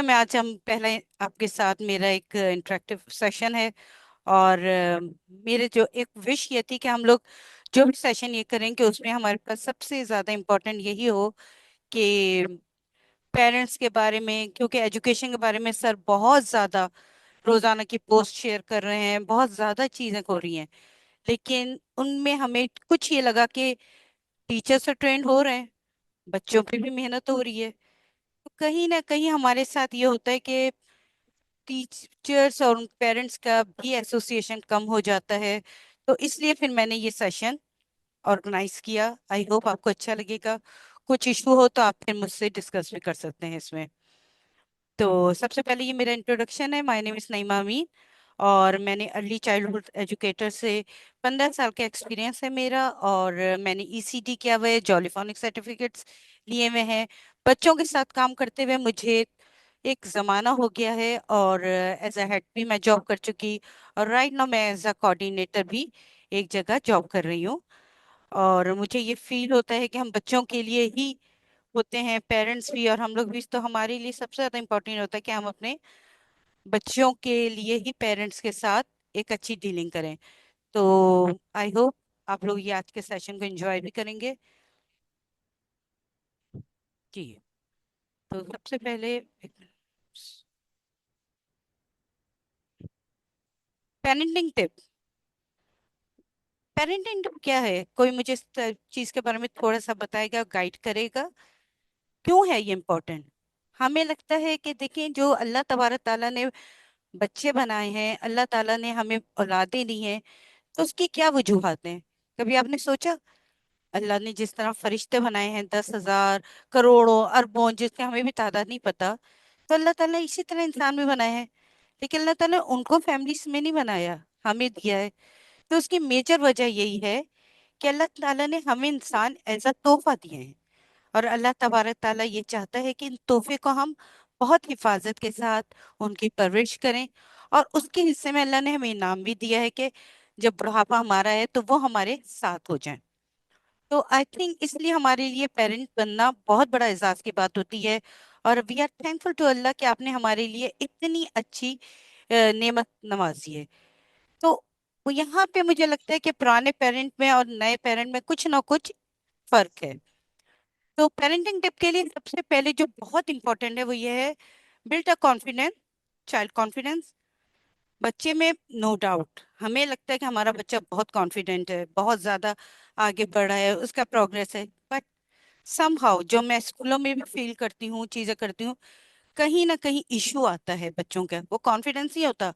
मैं आज हम पहले आपके साथ मेरा एक इंटरेक्टिव सेशन है। और मेरे जो एक विश ये थी कि हम लोग जो भी सेशन ये करेंगे उसमें हमारे पास सबसे ज़्यादा इम्पोर्टेंट यही हो कि पेरेंट्स के बारे में, क्योंकि एजुकेशन के बारे में सर बहुत ज़्यादा रोज़ाना की पोस्ट शेयर कर रहे हैं, बहुत ज़्यादा चीज़ें हो रही हैं। लेकिन उनमें हमें कुछ ये लगा कि टीचर से ट्रेंड हो रहे हैं, बच्चों पे भी मेहनत हो रही है। तो कहीं ना कहीं हमारे साथ ये होता है कि टीचर्स और पेरेंट्स का भी एसोसिएशन कम हो जाता है। तो इसलिए फिर मैंने ये सेशन ऑर्गेनाइज किया। आई होप आपको अच्छा लगेगा। कुछ इशू हो तो आप फिर मुझसे डिस्कस भी कर सकते हैं इसमें। तो सबसे पहले ये मेरा इंट्रोडक्शन है। माय नेम इज नईमा अमीन और मैंने अर्ली चाइल्डहुड एजुकेटर से 15 साल का एक्सपीरियंस है मेरा। और मैंने ईसीडी किया हुआ है, जॉलीफोनिक सर्टिफिकेट्स लिए हुए हैं। बच्चों के साथ काम करते हुए मुझे एक जमाना हो गया है और एज अ हेड भी मैं जॉब कर चुकी। और राइट नाउ मैं एज अ कोऑर्डिनेटर भी एक जगह जॉब कर रही हूँ। और मुझे ये फील होता है कि हम बच्चों के लिए ही होते हैं, पेरेंट्स भी और हम लोग भी। तो हमारे लिए सबसे ज्यादा इम्पोर्टेंट होता है कि हम अपने बच्चों के लिए ही पेरेंट्स के साथ एक अच्छी डीलिंग करें। तो आई होप आप लोग ये आज के सेशन को एंजॉय भी करेंगे जी। तो सबसे पहले पेरेंटिंग टिप। पेरेंटिंग टिप क्या है? कोई मुझे इस चीज के बारे में थोड़ा सा बताएगा, गाइड करेगा? क्यों है ये इम्पोर्टेंट? हमें लगता है कि देखिए, जो अल्लाह तबारक ताला ने बच्चे बनाए हैं, अल्लाह ताला ने हमें औलादें दी हैं, तो उसकी क्या वजूहत हैं? कभी आपने सोचा? अल्लाह ने जिस तरह फरिश्ते बनाए हैं 10,000 करोड़ों अरबों, जिसके हमें भी तादाद नहीं पता, तो अल्लाह ताला ने इसी तरह इंसान भी बनाए हैं। लेकिन अल्लाह ताला ने उनको फैमिलीज में नहीं बनाया, हमें दिया है। तो उसकी मेजर वजह यही है कि अल्लाह ताला ने हमें इंसान एज अ तोहफा दिए हैं। और अल्लाह तबारक ताला ये चाहता है कि इन तोहफे को हम बहुत हिफाजत के साथ उनकी परवरिश करें। और उसके हिस्से में अल्लाह ने हमें इनाम भी दिया है कि जब बुढ़ापा हमारा है तो वो हमारे साथ हो जाए। तो आई थिंक इसलिए हमारे लिए पेरेंट बनना बहुत बड़ा एजाज की बात होती है। और we are thankful to Allah कि आपने हमारे लिए इतनी अच्छी नेमत नवाजी है। तो वो यहाँ पे मुझे लगता है कि पुराने पेरेंट में और नए पेरेंट में कुछ ना कुछ फर्क है। तो पेरेंटिंग टिप के लिए सबसे पहले जो बहुत इंपॉर्टेंट है वो ये है, build a confidence, child confidence. बच्चे में नो डाउट हमें लगता है कि हमारा बच्चा बहुत कॉन्फिडेंट है, बहुत ज्यादा आगे बढ़ा है, उसका प्रोग्रेस है। बट समहाउ जो मैं स्कूलों में भी फील करती हूँ, चीजें करती हूँ, कहीं ना कहीं इशू आता है बच्चों का। वो कॉन्फिडेंस नहीं होता,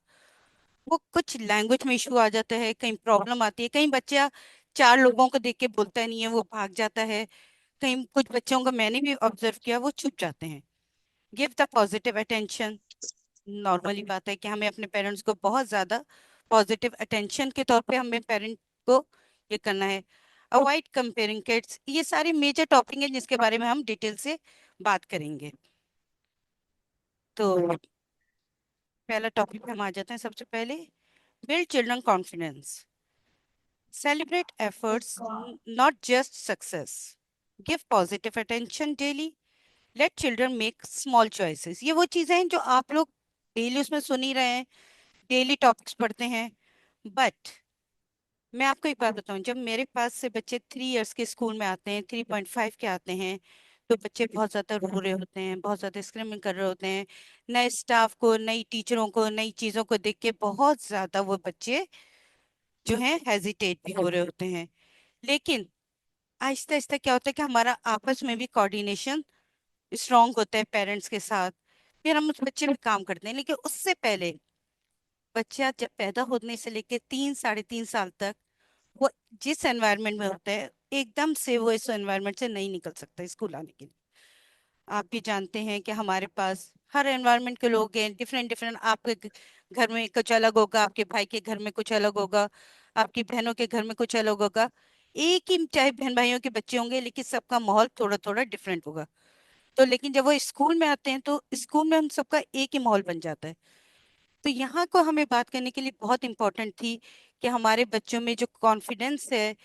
वो कुछ लैंग्वेज में इशू आ जाता है, कहीं प्रॉब्लम आती है, कहीं बच्चा चार लोगों को देख के बोलता नहीं है, वो भाग जाता है। कहीं कुछ बच्चों को मैंने भी ऑब्जर्व किया, वो चुप जाते हैं। Give the positive attention. Normally बात है कि हमें अपने पेरेंट्स को बहुत ज्यादा पॉजिटिव अटेंशन के तौर पे हमें पेरेंट को ये करना है। Avoid comparing kids. ये सारे मेजर टॉपिक हैं जिसके बारे में हम डिटेल से बात करेंगे। तो पहला टॉपिक पे हम आ जाते हैं। सबसे पहले, build children confidence. Celebrate efforts, not just success. Give positive attention daily. Late children make small choices. ये वो चीजें हैं जो आप लोग डेली उसमें सुन ही रहे हैं, डेली टॉपिक्स पढ़ते हैं। बट मैं आपको एक बात बताऊं, जब मेरे पास से बच्चे 3 इयर्स के स्कूल में आते हैं, 3.5 के आते हैं, तो बच्चे बहुत ज्यादा रो रहे होते हैं, बहुत ज्यादा स्क्रीमिंग कर रहे होते हैं। नए स्टाफ को, नई टीचरों को, नई चीजों को देख के बहुत ज्यादा वो बच्चे जो हैं हेजिटेट भी हो रहे होते हैं। लेकिन आहिस्ता आहिस्ता क्या होता है कि हमारा आपस में भी कोऑर्डिनेशन स्ट्रांग होता है पेरेंट्स के साथ। फिर हम उस बच्चे पे काम करते हैं। लेकिन उससे पहले बच्चा जब पैदा होने से लेकर 3 साढ़े 3 साल तक वो जिस एनवायरनमेंट में होता है, एकदम से वो इस एनवायरनमेंट से नहीं निकल सकता स्कूल आने के लिए। आप भी जानते हैं कि हमारे पास हर एनवायरनमेंट के लोग हैं, डिफरेंट डिफरेंट। आपके घर में कुछ अलग होगा, आपके भाई के घर में कुछ अलग होगा, आपकी बहनों के घर में कुछ अलग होगा। एक ही चाहे बहन भाइयों के बच्चे होंगे, लेकिन सबका माहौल थोड़ा थोड़ा डिफरेंट होगा। तो लेकिन जब वो स्कूल में आते हैं तो स्कूल में हम सबका एक ही माहौल बन जाता है। तो यहाँ को हमें बात करने के लिए बहुत इंपॉर्टेंट थी कि हमारे बच्चों में जो कॉन्फिडेंस है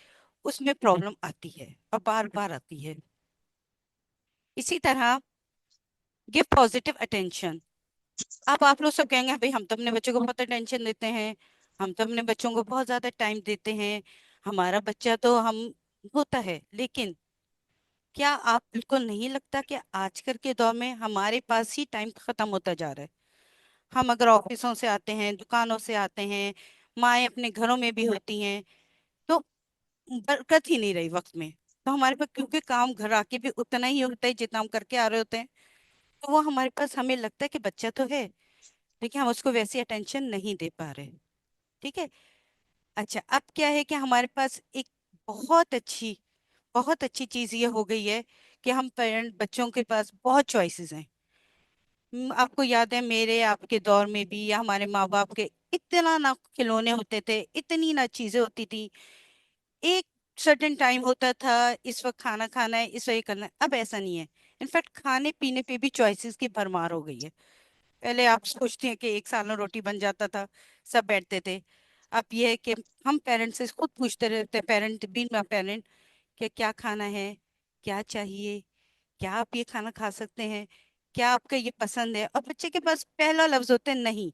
उसमें प्रॉब्लम आती है और बार बार आती है। इसी तरह गिव पॉजिटिव अटेंशन। अब आप लोग सब कहेंगे भाई हम तो अपने बच्चों को बहुत अटेंशन देते हैं, हम तो अपने बच्चों को बहुत ज्यादा टाइम देते हैं, हमारा बच्चा तो हम होता है। लेकिन क्या आप बिल्कुल नहीं लगता कि आजकल के दौर में हमारे पास ही टाइम खत्म होता जा रहा है? हम अगर ऑफिसों से आते हैं, दुकानों से आते हैं, माएँ अपने घरों में भी होती हैं, तो बरकत ही नहीं रही वक्त में। तो हमारे पास क्योंकि काम घर आके भी उतना ही होता है जितना हम करके आ रहे होते हैं, तो वो हमारे पास, हमें लगता है कि बच्चा तो है लेकिन हम उसको वैसी अटेंशन नहीं दे पा रहे। ठीक है। अच्छा, अब क्या है कि हमारे पास एक बहुत अच्छी चीज ये हो गई है कि हम पेरेंट, बच्चों के पास बहुत चॉइसेस हैं। आपको याद है मेरे आपके दौर में भी, या हमारे माँ बाप के, इतना ना खिलौने होते थे, इतनी ना चीजें होती थी। एक सर्टेन टाइम होता था, इस वक्त खाना खाना है, इस वक्त ये करना है। अब ऐसा नहीं है। इनफैक्ट खाने पीने पे भी चॉइसेस की भरमार हो गई है। पहले आप सोचते हैं कि एक सालन रोटी बन जाता था, सब बैठते थे। अब ये है कि हम पेरेंट्स से खुद पूछते रहते हैं, पेरेंट बीइंग माय पेरेंट, कि क्या खाना है, क्या चाहिए, क्या आप ये खाना खा सकते हैं, क्या आपका ये पसंद है। और बच्चे के पास पहला लफ्ज होते हैं नहीं,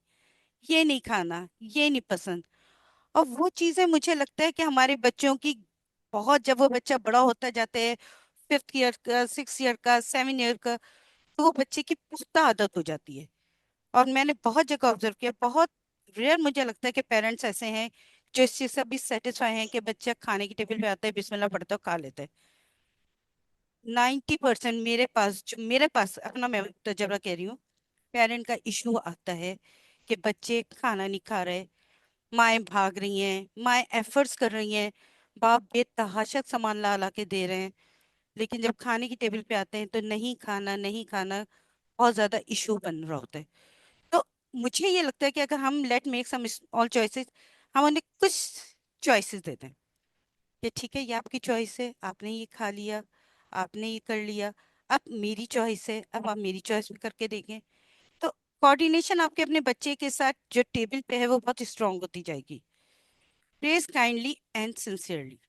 ये नहीं खाना, ये नहीं पसंद। और वो चीजें मुझे लगता है कि हमारे बच्चों की, बहुत जब वो बच्चा बड़ा होता जाता है, 5th ईयर का, 6 ईयर का, 7 ईयर का, तो वो बच्चे की पुख्ता आदत हो जाती है। और मैंने बहुत जगह ऑब्जर्व किया, बहुत रेयर मुझे लगता है कि पेरेंट्स ऐसे हैं जो इस चीज से भी सेटिस्फाई हैं कि बच्चा खाने की टेबल पे आता है, बिस्मिल्लाह पढ़ता है, खा लेता है। 90% मेरे पास, जो मेरे पास अपना मैं तजर्बा कह रही हूँ, पेरेंट का इशू आता है कि बच्चे खाना नहीं खा रहे, माएँ भाग रही हैं, माएँ एफर्ट्स कर रही हैं, बाप बेतहाशा सामान ला ला के दे रहे हैं, लेकिन जब खाने की टेबल पे आते हैं तो नहीं खाना, नहीं खाना, बहुत ज्यादा इशू बन रहा होता है। तो मुझे ये लगता है कि अगर हम let make some all choices, हम उन्हें कुछ चॉइसेस देते हैं कि ठीक है ये आपकी चॉइस है, आपने ये खा लिया, आपने ये कर लिया, अब मेरी चॉइस है, अब आप मेरी चॉइस भी करके देखें। तो कोऑर्डिनेशन आपके अपने बच्चे के साथ जो टेबल पे है वो बहुत स्ट्रांग होती जाएगी। Praise kindly and sincerely.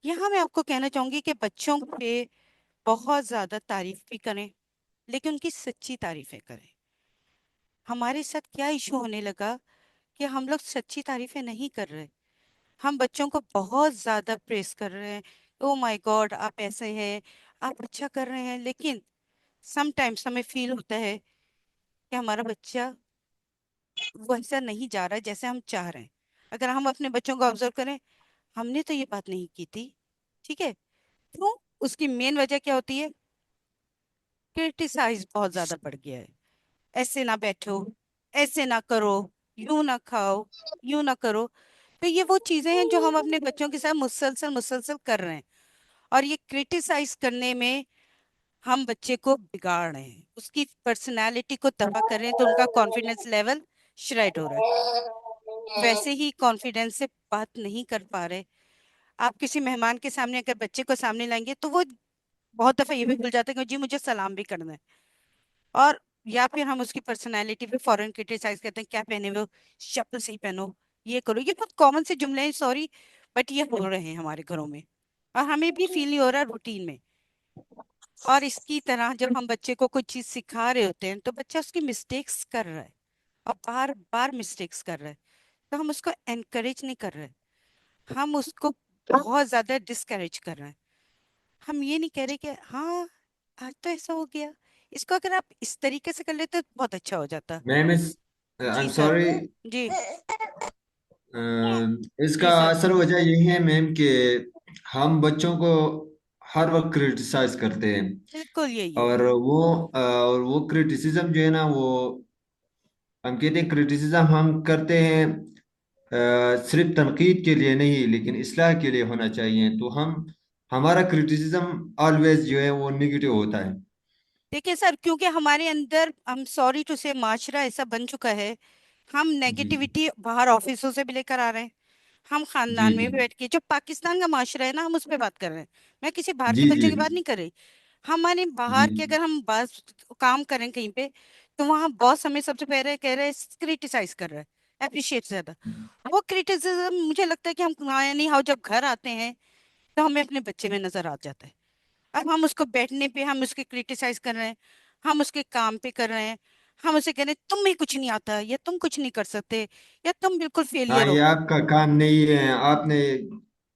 यहाँ मैं आपको कहना चाहूंगी कि बच्चों पे बहुत ज्यादा तारीफ भी करें, लेकिन उनकी सच्ची तारीफें करें। हमारे साथ क्या इशू होने लगा कि हम लोग सच्ची तारीफें नहीं कर रहे, हम बच्चों को बहुत ज्यादा प्रेस कर रहे हैं। ओ माय गॉड, आप ऐसे हैं, आप अच्छा कर रहे हैं, लेकिन समटाइम्स हमें फील होता है कि हमारा बच्चा वैसा नहीं जा रहा है जैसे हम चाह रहे हैं। अगर हम अपने बच्चों को ऑब्जर्व करें, हमने तो ये बात नहीं की थी। ठीक है। तो उसकी मेन वजह क्या होती है? क्रिटिसाइज बहुत ज्यादा बढ़ गया है। ऐसे ना बैठो, ऐसे ना करो, यूं ना खाओ, यूं ना करो। तो ये वो चीजें हैं जो हम अपने बच्चों के साथ मुसलसल मुसलसल कर रहे हैं। और ये क्रिटिसाइज करने में हम बच्चे को बिगाड़ रहे हैं, उसकी पर्सनालिटी को तबाह कर रहे हैं, तो उनका कॉन्फिडेंस लेवल श्रेड हो रहा है। वैसे ही कॉन्फिडेंस से बात नहीं कर पा रहे। आप किसी मेहमान के सामने अगर बच्चे को सामने लाएंगे तो वो बहुत दफा ये भी भूल जाते हैं कि जी मुझे सलाम भी करना है। और या फिर हम उसकी पर्सनैलिटी पे फॉरेन क्रिटिसाइज करते हैं, क्या पहने हुए हो, शक्ल सही पहनो, ये करो। ये बहुत कॉमन से जुमले हैं, सॉरी, बट ये हो रहे हैं हमारे घरों में, और हमें भी फील नहीं हो रहा रूटीन में। और इसकी तरह जब हम बच्चे को कोई चीज सिखा रहे होते हैं तो बच्चा उसकी मिस्टेक्स कर रहा है, और बार बार मिस्टेक्स कर रहा है, तो हम उसको एनकरेज नहीं कर रहे, हम उसको बहुत ज्यादा डिस्करेज कर रहे हैं। हम ये नहीं कह रहे कि हाँ आज तो ऐसा हो गया, इसको अगर आप इस तरीके से कर लेते तो बहुत अच्छा हो जाता। मैम इस आई जी एम सर। सॉरी, जी। इसका जी सर। असल वजह यही है मैम कि हम बच्चों को हर वक्त क्रिटिसाइज करते हैं। बिल्कुल यही है। और वो क्रिटिसिज्म जो है ना, वो हम कहते हैं क्रिटिसिज्म हम करते हैं सिर्फ तनकीद के लिए नहीं, लेकिन इस्लाह के लिए होना चाहिए। तो हम हमारा क्रिटिसिज्म ऑलवेज जो है वो निगेटिव होता है। देखिए सर, क्योंकि हमारे अंदर, हम सॉरी टू से, माशरा ऐसा बन चुका है, हम जी नेगेटिविटी बाहर ऑफिसों से भी लेकर आ रहे हैं, हम जी खानदान में जी भी बैठ के, जो पाकिस्तान का माशरा है ना, हम उस पर बात कर रहे हैं। मैं किसी बाहर जी के जी बच्चों की बात नहीं कर रही। हमारे जी बाहर के अगर हम बस काम करें कहीं पे, तो वहाँ बॉस हमें सबसे पहले कह रहे हैं, क्रिटिसाइज कर रहा है, अप्रिशिएट ज्यादा। वो क्रिटिसिज्म मुझे लगता है कि हम यानी हाउ जब घर आते हैं तो हमें अपने बच्चे में नजर आ जाता है। अब हम उसको बैठने पे हम उसके क्रिटिसाइज कर रहे हैं, हम उसके काम पे कर रहे हैं, हम उसे कह रहे हैं तुम्हें कुछ नहीं आता, या तुम कुछ नहीं कर सकते, या तुम बिल्कुल हाँ, फेलियर ये हो। आपका काम नहीं है, आपने,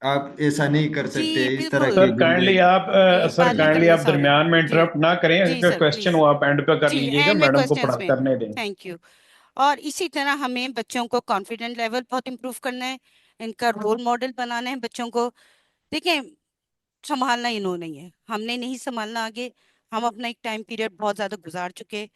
आप ऐसा नहीं कर सकते, जी इस तरह बिल्कुल। के सर जुमले। काइंडली आप जी सर बाद में काइंडली करेंगे, आप सॉरी। दरमियान में जी इंटरप्ट ना करें, जी इसका सर क्वेश्चन प्लीज। वो आप एंड पे कर जी लीजिएगा, एंड में मैडम को क्वेश्चंस पढ़ा में। करने दें। Thank you. और इसी तरह हमें बच्चों को कॉन्फिडेंट लेवल बहुत इंप्रूव करना है, इनका रोल मॉडल बनाना है बच्चों को। देखिए, संभालना इन्होंने ही है, हमने नहीं संभालना आगे। हम अपना एक टाइम पीरियड बहुत ज्यादा गुजार चुके हैं,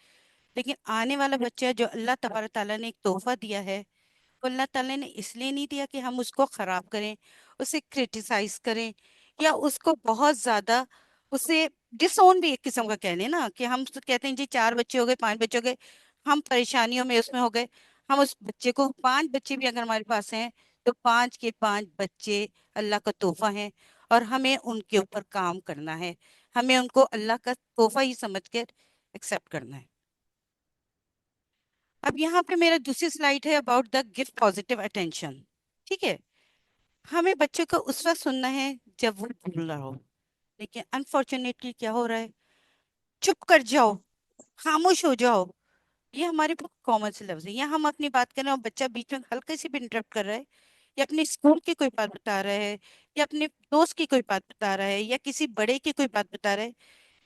लेकिन आने वाला बच्चा जो अल्लाह तबारक ताला ने एक तोहफा दिया है, वो अल्लाह ताला ने इसलिए नहीं दिया कि हम उसको खराब करें, उसे क्रिटिसाइज करें, या उसको बहुत ज्यादा उसे डिसोन भी एक किस्म का कह लें ना, कि हम तो कहते हैं जी 4 बच्चे हो गए, 5 बच्चे हो गए, हम परेशानियों में उसमें हो गए। हम उस बच्चे को, 5 बच्चे भी अगर हमारे पास हैं, तो 5 के 5 बच्चे अल्लाह का तोहफा है, और हमें उनके ऊपर काम करना है। हमें उनको अल्लाह का तोहफा ही समझ कर एक्सेप्ट करना है। अब यहाँ पे मेरा दूसरी स्लाइड है about the give positive attention. ठीक है, हमें बच्चे को उस वक्त सुनना है जब वो बोल रहा हो, लेकिन अनफॉर्चुनेटली क्या हो रहा है, चुप कर जाओ, खामोश हो जाओ, ये हमारे बहुत कॉमन से लफ्ज है। या हम अपनी बात कर रहे हैं और बच्चा बीच में हल्के से भी इंटरप्ट कर रहा है, या अपने स्कूल की कोई बात बता रहा है, या अपने दोस्त की कोई बात बता रहा है, या किसी बड़े की कोई बात बता रहा है,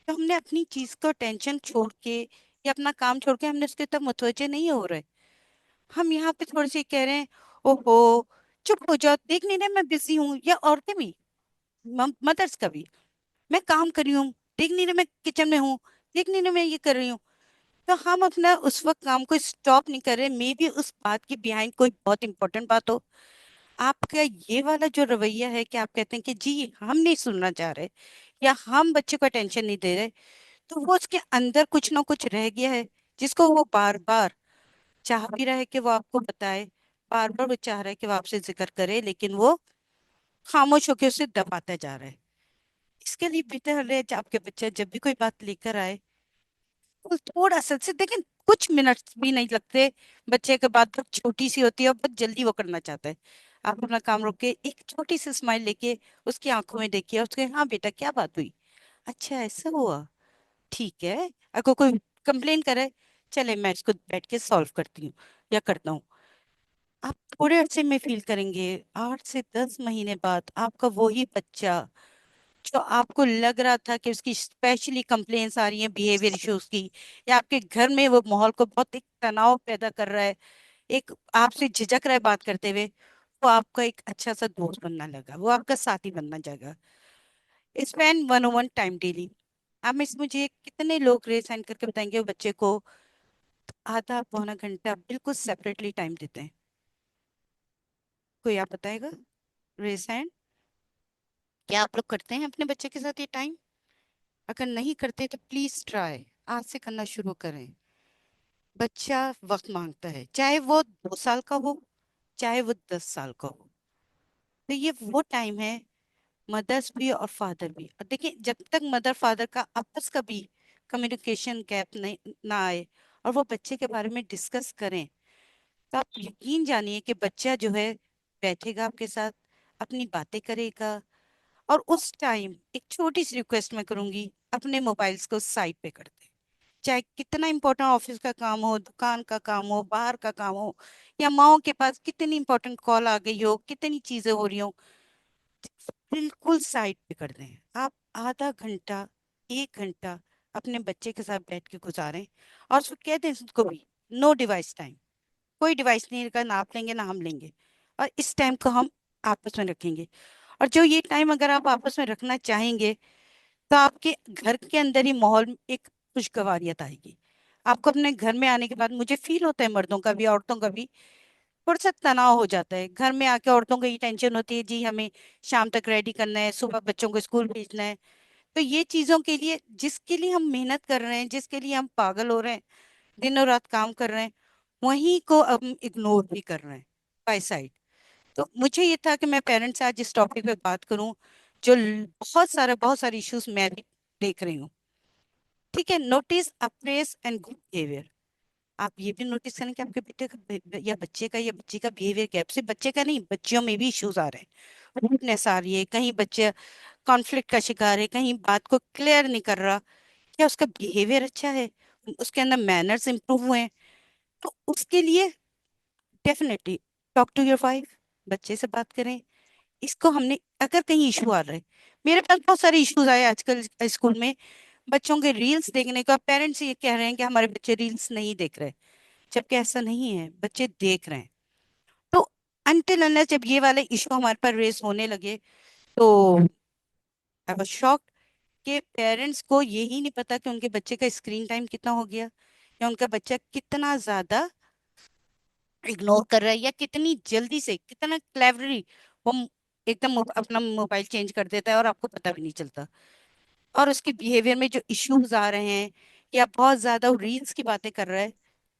तो हमने अपनी चीज को टेंशन छोड़ के या अपना काम छोड़ के हमने उसके तब मुतवज्जे नहीं हो रहे। हम यहाँ पे थोड़ी सी कह रहे हैं, ओहो चुप हो जाओ, देख नहीं रहे मैं बिजी हूँ, या औरतें भी, मदर्स का भी, मैं काम कर रही हूँ, देख नहीं रहे मैं किचन में हूँ, देख नहीं रहे मैं ये कर रही हूँ। तो हम अपना उस वक्त काम को स्टॉप नहीं कर रहे, मे बी उस बात के बिहाइंड कोई बहुत इंपॉर्टेंट बात हो। आपका ये वाला जो रवैया है कि आप कहते हैं कि जी हम नहीं सुनना चाह रहे, या हम बच्चे को अटेंशन नहीं दे रहे, तो वो उसके अंदर कुछ ना कुछ रह गया है, जिसको वो बार बार चाह भी रहा है कि वो आपको बताए, बार बार वो चाह रहा है कि वो आपसे जिक्र करे, लेकिन वो खामोश होकर उसे दबाता जा रहा है। इसके लिए बेहतर है, आपके बच्चे जब भी कोई बात लेकर आए, तो थोड़ा सा से देखें, कुछ मिनट भी नहीं लगते। बच्चे की बात बहुत छोटी सी होती है और बहुत जल्दी वो करना चाहता है। आप अपना काम रोक के एक छोटी सी स्माइल लेके उसकी आंखों में देखिए, उसके हाँ बेटा क्या बात हुई, अच्छा ऐसा हुआ, ठीक है। अगर कोई कंप्लेन करे, चले मैं इसको बैठ के सॉल्व करती हूँ या करता हूँ। आप थोड़े अरसे में फील करेंगे, 8 से 10 महीने बाद आपका वही बच्चा जो आपको लग रहा था कि उसकी स्पेशली कंप्लेन्स आ रही हैं बिहेवियर इश्यूज की, या आपके घर में वो माहौल को बहुत एक तनाव पैदा कर रहा है, एक आपसे झिझक रहा है बात करते हुए, वो आपका एक अच्छा सा दोस्त बनना लगा, वो आपका साथी बनना जाएगा। Spend 1-on-1 time daily. आप में से मुझे कितने लोग रेस साइन करके बताएंगे वो बच्चे को आधा पौना घंटा बिल्कुल सेपरेटली टाइम देते हैं? कोई आप बताएगा? Raise hand. क्या आप लोग करते हैं अपने बच्चे के साथ ये टाइम? अगर नहीं करते तो प्लीज ट्राई, आज से करना शुरू करें। बच्चा वक्त मांगता है, चाहे वो 2 साल का हो, चाहे वो 10 साल का हो। तो ये वो टाइम है, मदर्स भी और फादर भी। और देखिए, जब तक मदर फादर का आपस का भी कम्युनिकेशन गैप नहीं ना आए, और वो बच्चे के बारे में डिस्कस करें, तो आप यकीन जानिए कि बच्चा जो है बैठेगा आपके साथ, अपनी बातें करेगा। और उस टाइम एक छोटी सी रिक्वेस्ट मैं करूंगी, अपने मोबाइल्स को साइड पे कर दें। चाहे कितना इंपॉर्टेंट ऑफिस का काम हो, दुकान का काम हो, बाहर का काम हो, या माओ के पास कितनी इंपॉर्टेंट कॉल आ गई हो, कितनी चीजें हो रही हो, बिल्कुल साइड पे कर दें। आप आधा घंटा, 1 घंटा अपने बच्चे के साथ बैठ के गुजारें, और उसको कह दें उसको भी नो डिवाइस टाइम, कोई डिवाइस नहीं का, ना आप लेंगे ना हम लेंगे, और इस टाइम को हम आपस में रखेंगे। और जो ये टाइम अगर आप आपस में रखना चाहेंगे, तो आपके घर के अंदर ही माहौल में एक खुशगवारियत आएगी। आपको अपने घर में आने के बाद, मुझे फील होता है मर्दों का भी औरतों का भी, थोड़ा सा तनाव हो जाता है घर में आके। औरतों को ये टेंशन होती है जी हमें शाम तक रेडी करना है, सुबह बच्चों को स्कूल भेजना है। तो ये चीजों के लिए जिसके लिए हम मेहनत कर रहे हैं, जिसके लिए हम पागल हो रहे हैं, दिनों रात काम कर रहे हैं, वहीं को हम इग्नोर भी कर रहे हैं बाय साइड। तो मुझे ये था कि मैं पेरेंट्स से आज इस टॉपिक पे बात करूं, जो बहुत सारे इश्यूज मैं भी देख रही हूँ। ठीक है, नोटिस अप्रेस एंड गुड बिहेवियर। आप ये भी नोटिस करें कि आपके बेटे का या बच्चे का या बच्ची का बिहेवियर गैप, सिर्फ बच्चे का नहीं, बच्चियों में भी इश्यूज आ रहे हैं, रूडनेस आ रही है, कहीं बच्चे कॉन्फ्लिक्ट का शिकार है, कहीं बात को क्लियर नहीं कर रहा। क्या उसका बिहेवियर अच्छा है? उसके अंदर मैनर्स इंप्रूव हुए हैं। तो उसके लिए definitely talk to your wife, बच्चे से बात करें। इसको हमने, अगर कहीं इशू आ रहा है, मेरे पास बहुत सारे इश्यूज आए आजकल स्कूल में, बच्चों के रील्स देखने का। पेरेंट्स ये कह रहे हैं कि हमारे बच्चे रील्स नहीं देख रहे, जबकि ऐसा नहीं है, बच्चे देख रहे हैं। तो अनटिल अनलेस जब ये वाले इशू हमारे पर रेस होने लगे, तो आई वाज शॉक्ड कि पेरेंट्स को यही नहीं पता कि उनके बच्चे का स्क्रीन टाइम कितना हो गया, या उनका बच्चा कितना ज्यादा इग्नोर कर रहा है, या कितनी जल्दी से, कितना क्लेवरली वो एकदम अपना मोबाइल चेंज कर देता है और आपको पता भी नहीं चलता। और उसके बिहेवियर में जो इश्यूज आ रहे हैं, या बहुत ज्यादा रील्स की बातें कर रहा है,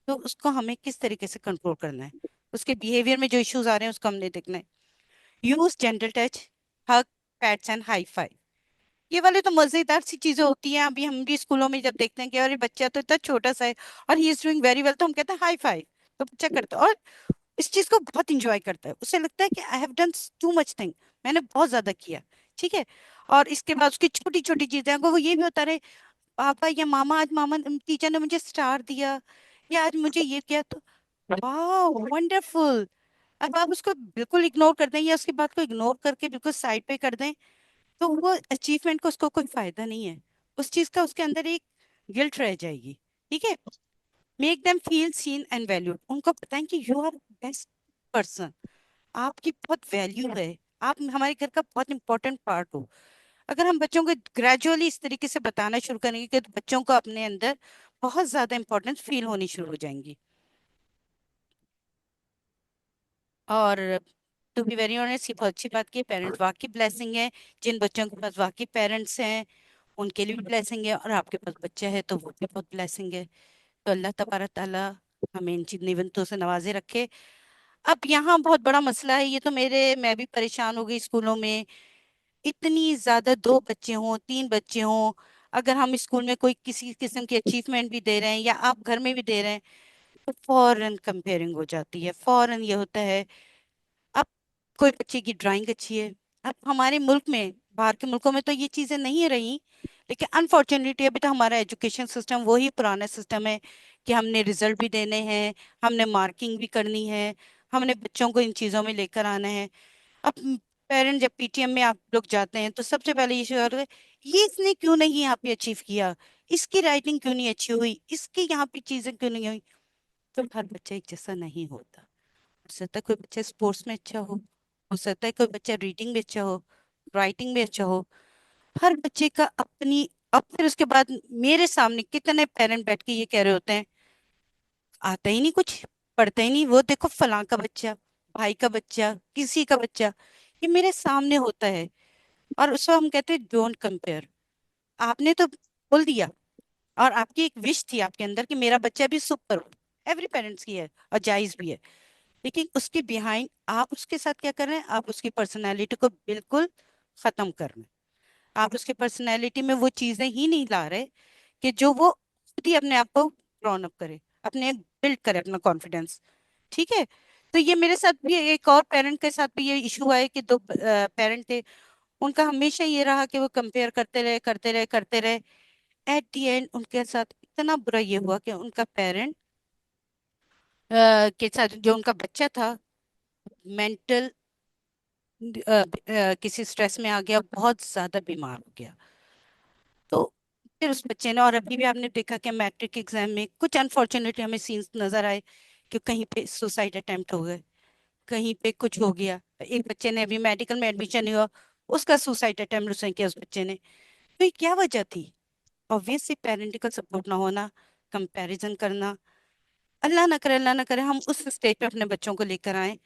तो उसको हमें किस तरीके से कंट्रोल करना है। उसके बिहेवियर में जो इश्यूज आ रहे हैं उसको हमने देखना है। Use gentle touch, hug, pets and high five. ये वाले तो मजेदार सी चीजें होती हैं। अभी हम भी स्कूलों में जब देखते हैं कि अरे बच्चा तो इतना छोटा सा है और he is doing very well, तो हम कहते हैं हाई फाइव। तो बच्चा करता है और इस चीज को बहुत इंजॉय करता है। उसे लगता है कि I have done too much thing, मैंने बहुत ज्यादा किया। ठीक है। और इसके बाद उसकी छोटी छोटी चीजें वो ये भी होता रहे, पापा या मामा, आज मामा टीचर ने मुझे स्टार दिया, या आज मुझे ये किया, तो वाह वंडरफुल। अब आप उसको बिल्कुल इग्नोर कर दें, या उसकी बात को इग्नोर करके बिल्कुल साइड पे कर दें, तो वो अचीवमेंट का उसको कोई फायदा नहीं है। उस चीज का उसके अंदर एक गिल्ट रह जाएगी। ठीक है। Make them feel seen and valued. उनको बताएं कि यू आर बेस्ट पर्सन, आपकी बहुत वैल्यू है, आप हमारे घर का बहुत इंपॉर्टेंट पार्ट हो। अगर हम बच्चों को ग्रेजुअली इस तरीके से बताना शुरू करेंगे कि तो बच्चों को अपने अंदर बहुत ज्यादा इंपॉर्टेंस फील होनी शुरू हो जाएंगी। और टू बी वेरी ऑनेस्ट, ये बहुत अच्छी बात की, पेरेंट्स वाकई ब्लेसिंग है। जिन बच्चों के पास वाकई पेरेंट्स हैं उनके लिए भी ब्लेसिंग है, और आपके पास बच्चा है तो वो भी बहुत ब्लेसिंग है। तो अल्लाह तबारक ताला हमें इन निमंतों से नवाजे रखे। अब यहाँ बहुत बड़ा मसला है, ये तो मैं भी परेशान हो गई स्कूलों में। इतनी ज्यादा, दो बच्चे हों, तीन बच्चे हों, अगर हम स्कूल में कोई किसी किस्म की अचीवमेंट भी दे रहे हैं, या आप घर में भी दे रहे हैं, तो फौरन कंपेयरिंग हो जाती है। फौरन ये होता है, अब कोई बच्चे की ड्राइंग अच्छी है। अब हमारे मुल्क में, बाहर के मुल्कों में तो ये चीजें नहीं रही, लेकिन अनफॉर्चुनेटली अभी तो हमारा एजुकेशन सिस्टम वही पुराना सिस्टम है कि हमने रिजल्ट भी देने हैं, हमने मार्किंग भी करनी है, हमने बच्चों को इन चीजों में लेकर आना है। अब पेरेंट जब पीटीएम में आप लोग जाते हैं तो सबसे पहले ये शुरू होता है, ये इसने क्यों नहीं यहाँ पे अचीव किया, इसकी राइटिंग क्यों नहीं अच्छी हुई, इसकी यहाँ पे चीजें क्यों नहीं हुई। तो हर बच्चा एक जैसा नहीं होता। हो सकता है कोई बच्चा स्पोर्ट्स में अच्छा हो सकता है कोई बच्चा रीडिंग में अच्छा हो, राइटिंग में अच्छा हो। हर बच्चे का अपनी। अब फिर उसके बाद मेरे सामने कितने पेरेंट बैठ के ये कह रहे होते हैं, आता ही नहीं कुछ, पढ़ता ही नहीं, वो देखो फलां का बच्चा, भाई का बच्चा, किसी का बच्चा, ये मेरे सामने होता है। और उसको हम कहते हैं डोंट कंपेयर। आपने तो बोल दिया, और आपकी एक विश थी आपके अंदर कि मेरा बच्चा भी सुपर हो, एवरी पेरेंट्स की है और जायज भी है। लेकिन उसके बिहाइंड आप उसके साथ क्या कर रहे हैं, आप उसकी पर्सनैलिटी को बिल्कुल खत्म कर रहे हैं। आप उसके पर्सनैलिटी में वो चीजें ही नहीं ला रहे कि जो वो खुद ही अपने आप को ग्रोन अप करे, अपने बिल्ड करे अपना कॉन्फिडेंस। ठीक है। तो ये मेरे साथ भी, एक और पेरेंट के साथ भी ये इशू हुआ है कि दो पेरेंट थे, उनका हमेशा ये रहा कि वो कंपेयर करते रहे करते रहे करते रहे। एट दी एंड उनके साथ इतना बुरा ये हुआ कि उनका पेरेंट के साथ जो उनका बच्चा था, मेंटल किसी स्ट्रेस में आ गया, बहुत ज्यादा बीमार हो गया। तो फिर उस बच्चे ने, और अभी भी आपने देखा कि मैट्रिक एग्जाम में कुछ अनफॉर्चुनेटली हमें सीन्स नजर आए कि कहीं पे सुसाइड अटेम्प्ट हो गए, कहीं पे कुछ हो गया। एक बच्चे ने अभी मेडिकल में एडमिशन हुआ, उसका सुसाइड अटेम्प्ट उसने किया उस बच्चे ने। तो ये क्या वजह थी? ऑब्वियसली पेरेंटिकल सपोर्ट ना होना, कंपैरिजन करना। अल्लाह ना करे हम उस स्टेज पे अपने बच्चों को लेकर आए।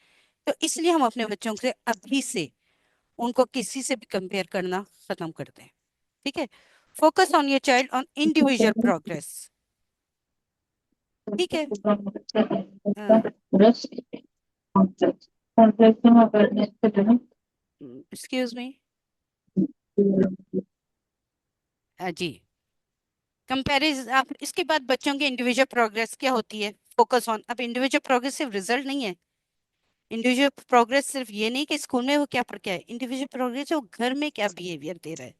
तो इसलिए हम अपने बच्चों से अभी से उनको किसी से भी कंपेयर करना खत्म कर दें। ठीक है। Focus on your child on individual progress. ठीक है। Excuse me. जी। कंपैरिज, आप इसके बाद बच्चों की इंडिविजुअल प्रोग्रेस क्या होती है, फोकस ऑन। अब इंडिविजुअल प्रोग्रेस सिर्फ रिजल्ट नहीं है। इंडिविजुअल प्रोग्रेस सिर्फ ये नहीं कि स्कूल में वो क्या पढ़ के आए, इंडिविजुअल प्रोग्रेस वो घर में क्या बिहेवियर दे रहा है,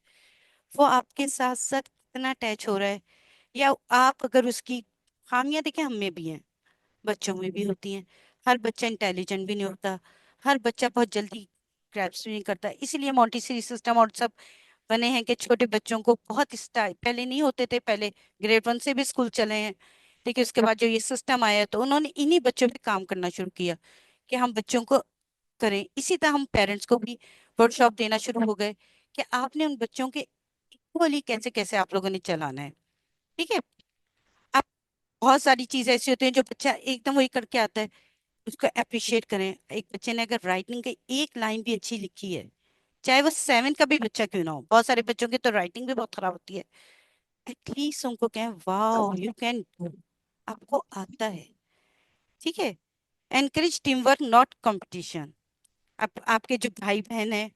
वो आपके साथ साथ कितना अटैच हो रहा है, या आप अगर उसकी खामियां देखें, हम में भी हैं, बच्चों में भी होती हैं। हर बच्चा इंटेलिजेंट भी नहीं होता, हर बच्चा बहुत जल्दी ग्रैस्प नहीं करता। इसीलिए मॉन्टेसरी सिस्टम और सब बने हैं कि छोटे बच्चों को बहुत स्टाइल, पहले नहीं होते थे, पहले ग्रेड 1 से भी स्कूल चले हैं, लेकिन उसके बाद जो ये सिस्टम आया तो उन्होंने इन्हीं बच्चों पे काम करना शुरू किया कि हम बच्चों को करें। इसी तरह हम पेरेंट्स को भी वर्कशॉप देना शुरू हो गए कि आपने उन बच्चों के इक्वली कैसे कैसे आप लोगों ने चलाना है। ठीक है। आप, बहुत सारी चीजें ऐसी होती हैं जो बच्चा एकदम वही करके आता है, उसको अप्रिशिएट करें। एक बच्चे ने अगर राइटिंग की एक लाइन भी अच्छी लिखी है, चाहे वो 7 का भी बच्चा क्यों ना हो, बहुत सारे बच्चों की तो राइटिंग भी बहुत खराब होती है, एटलीस्ट उनको कहें वाह यू कैन डू, आपको आता है। ठीक है। Encourage team work not competition. आप, आपके जो भाई बहन है,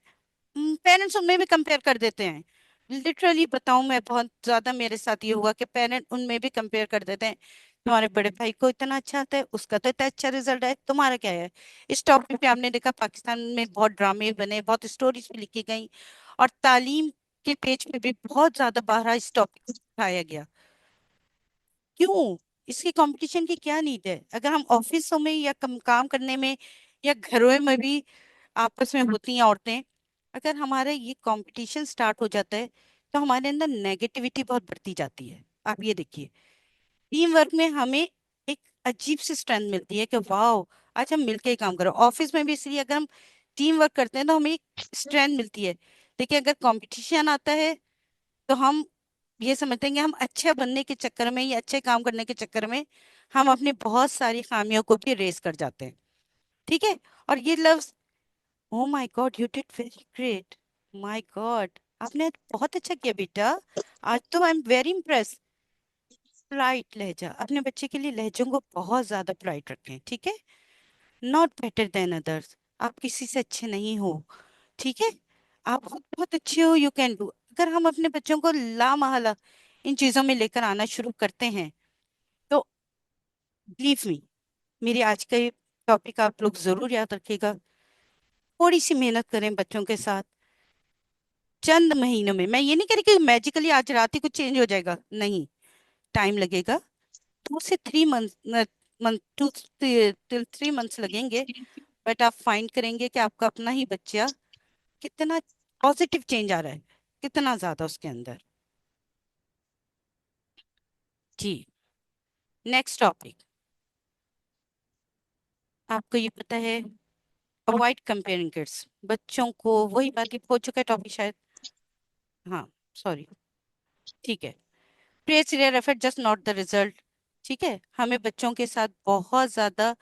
पेरेंट्स उनमें भी कंपेयर कर देते हैं। लिटरली बताऊं, मैं बहुत ज्यादा मेरे साथ ये हुआ कि पेरेंट उनमें भी कंपेयर कर देते हैं। तुम्हारे बड़े भाई को इतना अच्छा आता है, उसका तो इतना अच्छा रिजल्ट है, तुम्हारा क्या है। इस टॉपिक पे आपने देखा पाकिस्तान में बहुत ड्रामे बने, बहुत स्टोरीज भी लिखी गई, और तालीम के पेज पे भी बहुत ज्यादा बारहा इस टॉपिक को उठाया गया। क्यों? इसकी कंपटीशन की क्या नीड है? अगर हम ऑफिसों में या काम करने में या घरों में भी आपस में होती हैं औरतें, अगर हमारा ये कंपटीशन स्टार्ट हो जाता है तो हमारे अंदर नेगेटिविटी बहुत बढ़ती जाती है। आप ये देखिए, टीम वर्क में हमें एक अजीब सी स्ट्रेंथ मिलती है कि वाह, आज हम मिलके ही काम करो। ऑफिस में भी इसलिए अगर हम टीम वर्क करते हैं तो हमें एक स्ट्रेंथ मिलती है। देखिए, अगर कंपटीशन आता है तो हम ये समझते हैं कि हम अच्छे बनने के चक्कर में या अच्छे काम करने के चक्कर में हम अपनी बहुत सारी खामियों को भी रेस कर जाते हैं। ठीक है। और ये लफ्ज, oh my God you did very great, my God आपने बहुत अच्छा किया बेटा, आज तो I am very impress. Polite लहजा, अपने बच्चे के लिए लहजों को बहुत ज्यादा पोलाइट रखें। ठीक है। नॉट बेटर देन अदर्स, आप किसी से अच्छे नहीं हो। ठीक है। आप खुद बहुत अच्छे हो, यू कैन डू। अगर हम अपने बच्चों को लामहला इन चीजों में लेकर आना शुरू करते हैं तो बिलीव मी, मेरी आज का ये टॉपिक आप लोग जरूर याद रखिएगा। थोड़ी सी मेहनत करें बच्चों के साथ, चंद महीनों में। मैं ये नहीं कह रही कि मैजिकली आज रात ही कुछ चेंज हो जाएगा, नहीं, टाइम लगेगा। 2 से 3 मंथ, मंथ 2 till 3 मंथ्स लगेंगे। बट आप फाइंड करेंगे कि आपका अपना ही बच्चा कितना पॉजिटिव चेंज आ रहा है, कितना ज्यादा उसके अंदर। जी। नेक्स्ट टॉपिक, आपको ये पता है, अवॉइड कंपेयरिंग किड्स। बच्चों को, वही बात ही हो चुका है टॉपिक शायद, हाँ, सॉरी। ठीक है। Praise real effort just not the result. ठीक है, हमें बच्चों के साथ बहुत ज्यादा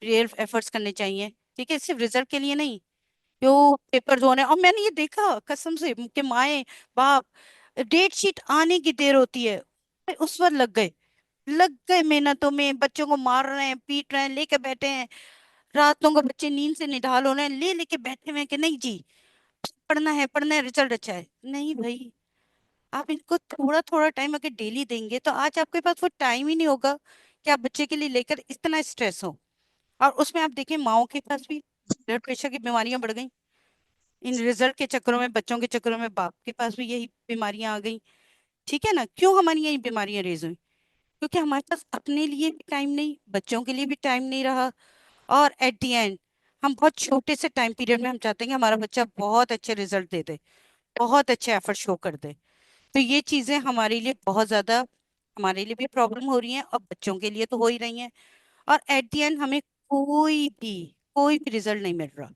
रियल एफर्ट्स करने चाहिए। ठीक है, सिर्फ रिजल्ट के लिए नहीं। जो पेपर जो होने, और मैंने ये देखा कसम से कि माए बाप, डेट शीट आने की देर होती है, उस पर लग गए मेहनतों में, बच्चों को मार रहे हैं, पीट रहे हैं, लेके बैठे हैं। रातों को बच्चे नींद से निढाल हो रहे हैं, ले लेके बैठे हुए हैं कि नहीं जी, पढ़ना है, रिजल्ट अच्छा है। नहीं भाई, आप इनको थोड़ा थोड़ा टाइम अगर डेली देंगे तो आज आपके पास वो टाइम ही नहीं होगा कि आप बच्चे के लिए लेकर इतना स्ट्रेस हो। और उसमें आप देखिए, माओ के पास भी ब्लड प्रेशर की बीमारियां बढ़ गई, इन रिजल्ट के चक्करों में, बच्चों के चक्करों में बाप के पास भी यही बीमारियां आ गई। ठीक है ना, क्यों हमारी यही बीमारियां रेज हुई? क्योंकि हमारे पास अपने लिए भी टाइम नहीं, बच्चों के लिए भी टाइम नहीं रहा। और एट द एंड हम बहुत छोटे से टाइम पीरियड में हम चाहते हैं कि हमारा बच्चा बहुत अच्छे रिजल्ट दे दे, बहुत अच्छे एफर्ट शो कर दे। तो ये चीजें हमारे लिए बहुत ज्यादा, हमारे लिए भी प्रॉब्लम हो रही हैं और बच्चों के लिए तो हो ही रही हैं। और एट द एंड हमें कोई भी रिजल्ट नहीं मिल रहा।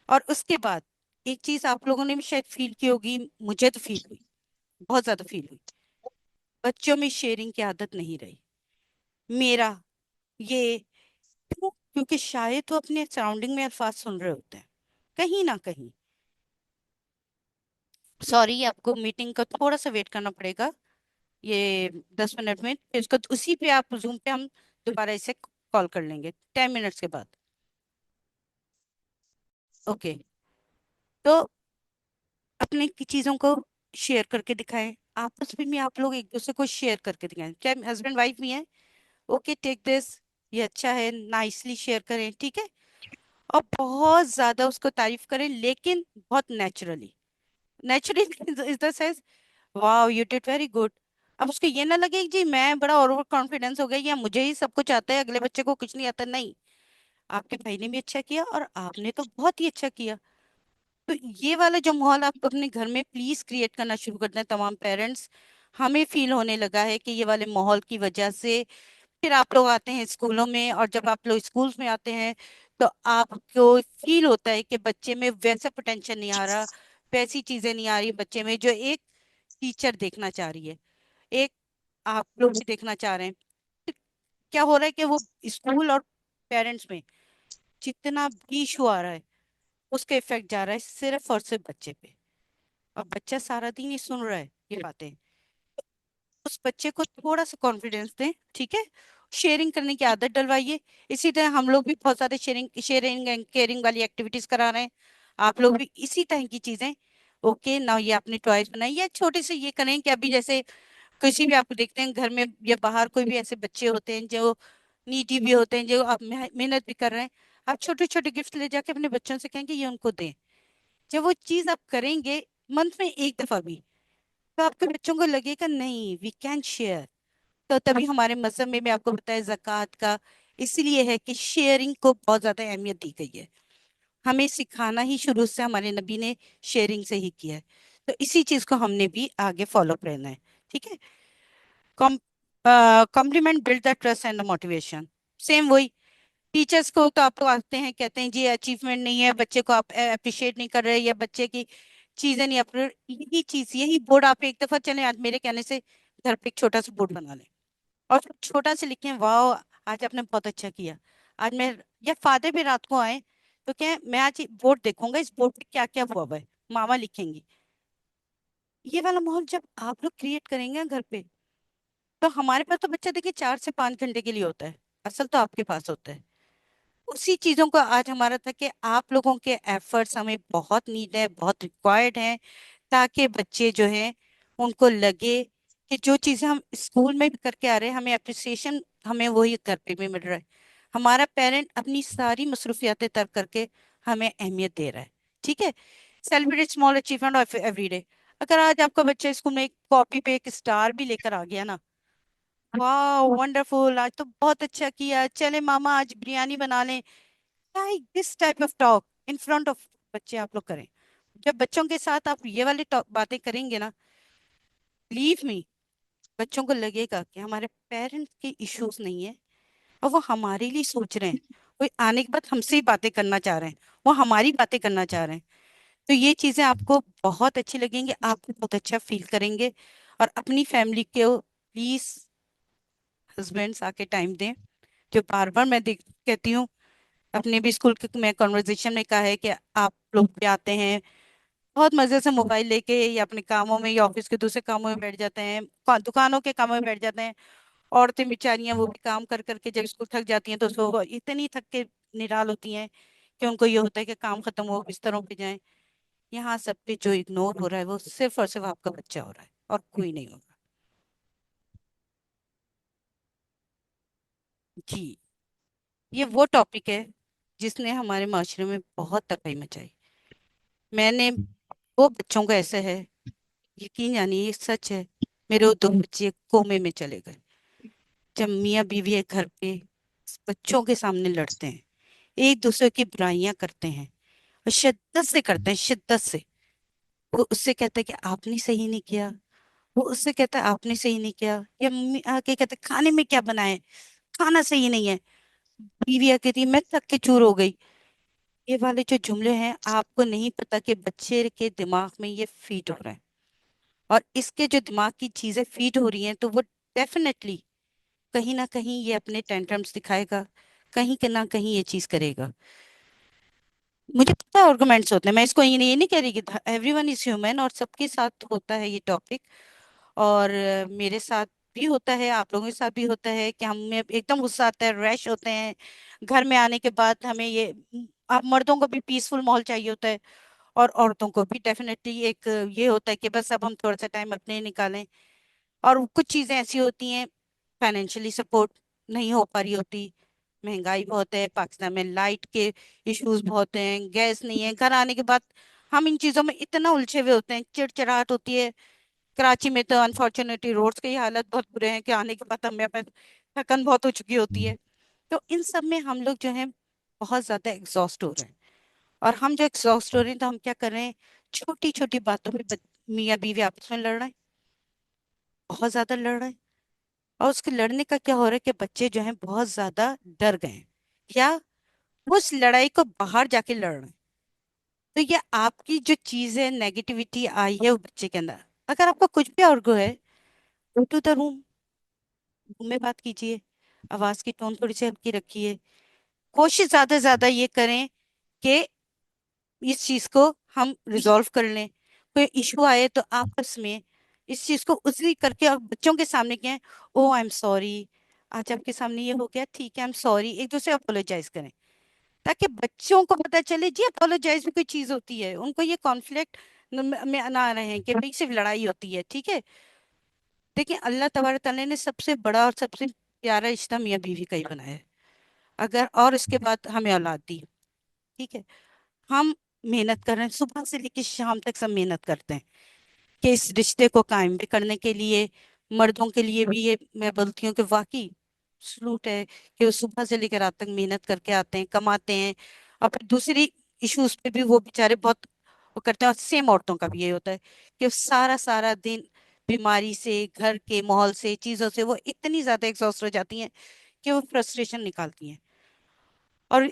और उसके बाद एक चीज आप लोगों ने भी शायद फील की होगी, मुझे तो फील हुई, बहुत ज्यादा फील हुई, बच्चों में शेयरिंग की आदत नहीं रही। मेरा ये, क्यों? क्योंकि शायद वो अपने सराउंडिंग में अल्फाज सुन रहे होते हैं कहीं ना कहीं। सॉरी, आपको मीटिंग का थोड़ा सा वेट करना पड़ेगा, ये 10 मिनट में, फिर उसको उसी पे आप जूम पे हम दोबारा इसे कॉल कर लेंगे 10 मिनट्स के बाद। ओके। तो अपने की चीजों को शेयर करके दिखाएं, आपस में भी आप लोग एक दूसरे को शेयर करके दिखाएं, चाहे हस्बैंड वाइफ भी हैं। ओके, टेक दिस, ये अच्छा है, नाइसली शेयर करें। ठीक है। और बहुत ज्यादा उसको तारीफ करें, लेकिन बहुत naturally, naturally is the sense, wow you did very good, अब उसको ये ना लगे कि जी मैं बड़ा ओवर कॉन्फिडेंस हो गया या मुझे ही सब कुछ आता है, अगले बच्चे को कुछ नहीं आता। नहीं, आपके भाई ने भी अच्छा किया और आपने तो बहुत ही अच्छा किया। तो ये वाला जो माहौल आप अपने घर में प्लीज क्रिएट करना शुरू कर दें तमाम पेरेंट्स। हमें फील होने लगा है कि ये वाले माहौल की वजह से फिर आप लोग आते हैं स्कूलों में, और जब आप लोग स्कूल्स में आते हैं तो आपको फील होता है कि बच्चे में वैसा पोटेंशियल नहीं आ रहा, वैसी चीजें नहीं आ रही बच्चे में जो एक टीचर देखना चाह रही है, एक आप लोग भी देखना चाह रहे हैं। तो क्या हो रहा है कि वो स्कूल और पेरेंट्स में जितना भी इशू आ रहा है उसका इफेक्ट जा रहा है सिर्फ और सिर्फ बच्चे पे। और बच्चा सारा दिन ही सुन रहा है ये बातें। उस बच्चे को थोड़ा सा कॉन्फिडेंस दें, ठीक है, शेयरिंग करने की आदत डलवाइए। इसी तरह हम लोग भी बहुत सारे शेयरिंग शेयरिंग एंड केयरिंग वाली एक्टिविटीज करा रहे हैं। आप लोग भी इसी तरह की चीजें, ओके ना, ये आपने टॉयज बनाई या छोटे से ये करें कि अभी जैसे किसी भी आपको देखते हैं घर में या बाहर कोई भी ऐसे बच्चे होते हैं जो नीडी भी होते हैं, जो आप मेहनत भी कर रहे हैं, आप छोटे छोटे गिफ्ट ले जाके अपने बच्चों से कहेंगे ये उनको दें। जब वो चीज आप करेंगे मंथ में एक दफा भी, तो आपके बच्चों को लगेगा नहीं वी कैन शेयर। तो तभी हमारे मजहब में भी आपको बताया जक़ात का इसलिए है कि शेयरिंग को बहुत ज्यादा अहमियत दी गई है। हमें सिखाना ही शुरू से हमारे नबी ने शेयरिंग से ही किया है। तो इसी चीज को हमने भी आगे फॉलो करना है, ठीक है। Compliment build the trust and the motivation. Same वही, टीचर्स को तो आप लोग आते हैं कहते हैं जी अचीवमेंट नहीं है, बच्चे को आप अप्रिशिएट नहीं कर रहे या बच्चे की चीजें नहीं अप्रूव। यही चीज, यही बोर्ड आप एक दफा चले आज मेरे कहने से घर पे एक छोटा सा बोर्ड बना लें और फिर छोटा से लिखें वाह आज आपने बहुत अच्छा किया। आज मैं, या फादर भी रात को आए तो क्या मैं आज बोर्ड देखूंगा इस बोर्ड पे क्या क्या हुआ हुआ है, मामा लिखेंगी। ये वाला माहौल जब आप लोग क्रिएट करेंगे ना घर पे, तो हमारे पास तो बच्चा देखिए 4 से 5 घंटे के लिए होता है, असल तो आपके पास होता है। उसी चीजों को आज हमारा था कि आप लोगों के एफर्ट्स हमें बहुत नीड है, बहुत रिक्वायर्ड है, ताकि बच्चे जो हैं उनको लगे कि जो चीजें हम स्कूल में भी करके आ रहे हैं हमें अप्रिसिएशन हमें वही घर पे भी मिल रहा है। हमारा पेरेंट अपनी सारी मसरूफियातें तर्क करके हमें अहमियत दे रहा है, ठीक है। Celebrate small achievement of every day. अगर आज आपका बच्चा स्कूल में एक कॉपी पे एक स्टार भी लेकर आ गया ना, वाह वंडरफुल, आज तो बहुत अच्छा किया, चले मामा आज बिरयानी बना लें। Like this type of talk in front of बच्चे आप लोग करें। जब बच्चों के साथ आप ये वाली बातें करेंगे ना, लीव मी, बच्चों को लगेगा कि हमारे पेरेंट्स के इश्यूज नहीं है और वो हमारे लिए सोच रहे हैं। कोई आने के बाद हमसे ही बातें करना चाह रहे हैं, वो हमारी बातें करना चाह रहे हैं। तो ये चीजें आपको बहुत अच्छी लगेंगी, आप बहुत अच्छा फील करेंगे। और अपनी फैमिली को प्लीज हस्बैंड्स आके टाइम दें। जो बार बार मैं देख कहती हूँ, अपने भी स्कूल के मैं कॉन्वर्जेशन में कहा है कि आप लोग भी आते हैं बहुत मजे से मोबाइल लेके या अपने कामों में या ऑफिस के दूसरे कामों में बैठ जाते हैं, दुकानों के कामों में बैठ जाते हैं। औरतें बेचारियां वो भी काम कर करके जब स्कूल थक जाती हैं तो वो इतनी थक के निराल होती हैं कि उनको ये होता है कि काम खत्म हो बिस्तरों पे जाएं। यहाँ सब पे जो इग्नोर हो रहा है वो सिर्फ और सिर्फ आपका बच्चा हो रहा है और कोई नहीं हो रहा। जी, ये वो टॉपिक है जिसने हमारे माशरे में बहुत तबाही मचाई। मैंने, वो बच्चों का ऐसा है, यकीन जानिए ये सच है, मेरे वो 2 बच्चे कोमे में चले गए। जब मियाँ बीवी एक घर पे बच्चों के सामने लड़ते हैं, एक दूसरे की बुराइयां करते हैं और शिद्दत से करते हैं, शिद्दत से। वो उससे कहता है कि आपने सही नहीं किया, वो उससे कहता है आपने सही नहीं किया, या मम्मी आके कहते खाने में क्या बनाए, खाना सही नहीं है। बीवी आके कहती मैं थक के चूर हो गई। ये वाले जो जुमले हैं आपको नहीं पता कि बच्चे के दिमाग में ये फीड हो रहा है, और इसके जो दिमाग की चीजें फीड हो रही हैं तो वो डेफिनेटली कहीं ना कहीं ये अपने टेंट्रम्स दिखाएगा, कहीं के ना कहीं ये चीज करेगा। मुझे पता है आर्गुमेंट्स होते हैं, मैं इसको ये नहीं कह रही कि एवरीवन इज ह्यूमन, और सबके साथ होता है ये टॉपिक। और मेरे साथ भी होता है, आप लोगों के साथ भी होता है कि हमें एकदम गुस्सा आता है, रैश होते हैं घर में आने के बाद। हमें ये आप मर्दों को भी पीसफुल माहौल चाहिए होता है और औरतों को भी डेफिनेटली एक ये होता है कि बस अब हम थोड़ा सा टाइम अपने लिए निकालें। और कुछ चीजें ऐसी होती हैं, फाइनेंशियली सपोर्ट नहीं हो पा रही होती, महंगाई बहुत है, पाकिस्तान में लाइट के इश्यूज बहुत हैं, गैस नहीं है, घर आने के बाद हम इन चीजों में इतना उलझे हुए होते हैं, चिड़चिड़ाहट होती है। कराची में तो अनफॉर्चुनेटली रोड्स की हालत बहुत बुरे हैं कि आने के बाद हमें थकन बहुत हो चुकी होती है। तो इन सब में हम लोग जो है बहुत ज्यादा एग्जॉस्ट हो रहे हैं। और हम जो एग्जॉस्ट हो रहे हैं तो हम क्या कर रहे हैं, छोटी छोटी बातों पे मियाँ बीवी आपस में लड़ रहे हैं, बहुत ज्यादा लड़ रहे हैं। और उसके लड़ने का क्या हो रहा है कि बच्चे जो हैं बहुत ज्यादा डर गए हैं, या वो उस लड़ाई को बाहर जाके लड़ रहे हैं। तो ये आपकी जो चीज है, नेगेटिविटी आई है वो बच्चे के अंदर। अगर आपको कुछ भी अर्गो है, go to the room, room में बात कीजिए, आवाज की टोन थोड़ी सी हल्की रखिए। कोशिश ज्यादा से ज्यादा ये करें कि इस चीज को हम रिजॉल्व कर लें। कोई इशू आए तो आपस में इस चीज को उसी करके और बच्चों के सामने क्या है, ओ आई एम सॉरी, आज आपके सामने ये हो गया, ठीक है आई एम सॉरी, एक दूसरे अपोलोजाइज करें, ताकि बच्चों को पता चले जी अपोलोजाइज भी कोई चीज होती है। उनको ये कॉन्फ्लिक्ट में ना रहे हैं कि भाई सिर्फ लड़ाई होती है, ठीक है। देखिए अल्लाह तबारक तआला ने सबसे बड़ा और सबसे प्यारा रिश्ता मियाँ बीवी का ही बनाया है। अगर और इसके बाद हमें औलाद दी, ठीक है, हम मेहनत कर रहे हैं, सुबह से लेकर शाम तक सब मेहनत करते हैं कि इस रिश्ते को कायम भी करने के लिए। मर्दों के लिए भी ये मैं बोलती हूँ कि वाकई सलूट है कि वो सुबह से लेकर रात तक मेहनत करके आते हैं, कमाते हैं। और फिर दूसरी इश्यूज पे भी वो बेचारे बहुत वो करते हैं। और सेम औरतों का भी ये होता है कि वो सारा सारा दिन बीमारी से, घर के माहौल से, चीजों से वो इतनी ज्यादा एग्जॉस्ट हो जाती हैं कि वो फ्रस्ट्रेशन निकालती हैं। और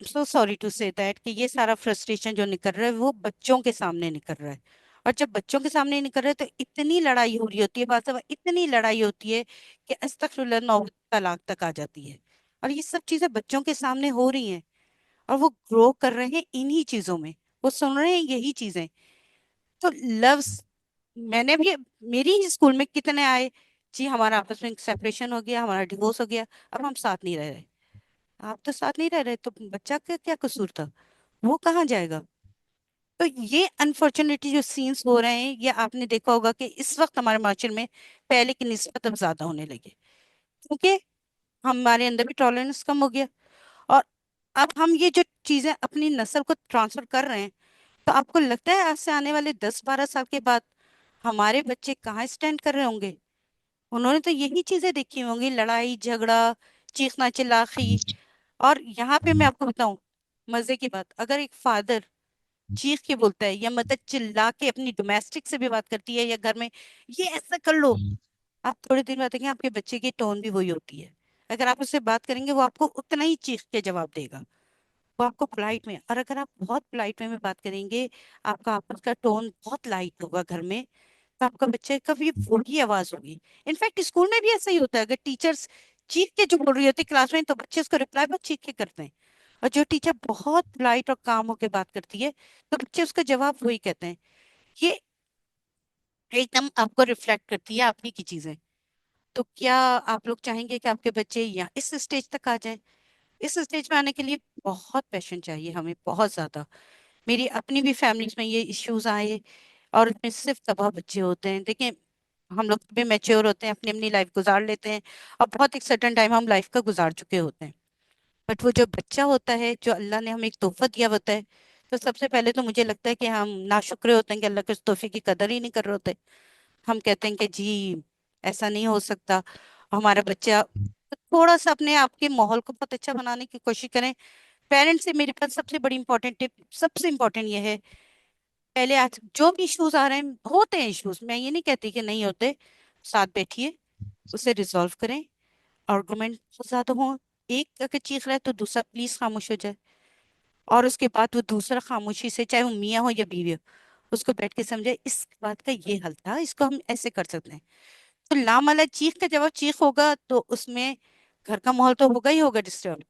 so sorry to say that कि ये सारा फ्रस्ट्रेशन जो निकल रहा है वो बच्चों के सामने निकल रहा है। और जब बच्चों के सामने निकल रहा है तो इतनी लड़ाई हो रही होती है, बात इतनी लड़ाई होती है कि अस्तगफिरुल्लाह नौबत तलाक तक आ जाती है। और ये सब चीजें बच्चों के सामने हो रही हैं, और वो ग्रो कर रहे हैं इन्हीं चीजों में, वो सुन रहे हैं यही चीजें। तो लव्स, मैंने भी, मेरी ही स्कूल में कितने आए जी, हमारा आपस में सेपरेशन हो गया, हमारा डिवोर्स हो गया, अब हम साथ नहीं रह रहे। आप तो साथ नहीं रह रहे तो बच्चा का क्या कसूर था, वो कहाँ जाएगा। तो ये अनफॉर्चुनेटली जो सीन्स हो रहे हैं, ये आपने देखा होगा कि इस वक्त हमारे माशरे में पहले की निस्बत अब ज्यादा होने लगे, क्योंकि हमारे अंदर भी टॉलरेंस कम हो गया। और अब हम ये जो चीजें अपनी नस्ल को ट्रांसफर कर रहे हैं, तो आपको लगता है आज से आने वाले 10-12 साल के बाद हमारे बच्चे कहाँ स्टैंड कर रहे होंगे। उन्होंने तो यही चीजें देखी होंगी, लड़ाई झगड़ा, चीखना चिल्लाखी। और यहाँ पे मैं आपको बताऊं, मजे की बात, अगर एक फादर चीख के बोलता है या मदर चिल्ला के अपनी डोमेस्टिक से भी बात करती है, या घर में ये ऐसा कर लो, आप थोड़ी देर बाद देखेंगे आपके बच्चे की टोन भी वही होती है। अगर आप उससे बात करेंगे वो आपको उतना ही चीख के जवाब देगा, वो आपको पोलाइट में। और अगर आप बहुत पोलाइट वे में बात करेंगे, आपका आपस का टोन बहुत लाइट होगा घर में, तो आपका बच्चे का भी वही आवाज होगी। इनफैक्ट स्कूल में भी ऐसा ही होता है, अगर टीचर्स चीख के जो बोल रही होती है क्लास में, तो बच्चे उसको रिप्लाई बहुत चीख के करते हैं। और जो टीचर बहुत लाइट और काम होकर बात करती है, तो बच्चे उसका जवाब वही कहते हैं। ये एकदम आपको रिफ्लेक्ट करती है आपकी की चीजें। तो क्या आप लोग चाहेंगे कि आपके बच्चे यहाँ इस स्टेज तक आ जाए? इस स्टेज में आने के लिए बहुत पैशन चाहिए हमें, बहुत ज्यादा। मेरी अपनी भी फैमिलीज में ये इश्यूज आए, और उसमें सिर्फ तबाह बच्चे होते हैं। देखिए हम लोग भी मैच्योर होते हैं, अपनी अपनी लाइफ गुजार लेते हैं, और बहुत एक सर्टन टाइम हम लाइफ का गुजार चुके होते हैं। बट वो जो बच्चा होता है, जो अल्लाह ने हमें एक तोहफा दिया होता है, तो सबसे पहले तो मुझे लगता है कि हम नाशुक्र होते हैं कि अल्लाह के उस तोहफे की कदर ही नहीं कर रहे होते। हम कहते हैं कि जी ऐसा नहीं हो सकता, हमारा बच्चा। थोड़ा सा अपने आप के माहौल को बहुत अच्छा बनाने की कोशिश करें। पेरेंट्स से मेरे पास सबसे बड़ी इंपॉर्टेंट टिप, सबसे इंपॉर्टेंट ये है, पहले आज जो भी इश्यूज आ रहे हैं, होते हैं इश्यूज, मैं ये नहीं कहती कि नहीं होते, साथ बैठिए, उसे रिजॉल्व करें। आर्गुमेंट बहुत ज्यादा हो, एक अगर चीख रहा है तो दूसरा प्लीज खामोश हो जाए, और उसके बाद वो दूसरा खामोशी से, चाहे वो मियाँ हो या बीवी हो, उसको बैठ के समझे इस बात का ये हल था, इसको हम ऐसे कर सकते हैं। तो लामला चीख का जवाब चीख होगा तो उसमें घर का माहौल तो होगा ही होगा डिस्टर्ब।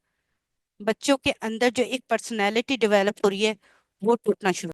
बच्चों के अंदर जो एक पर्सनैलिटी डेवलप हो रही है वो टूटना शुरू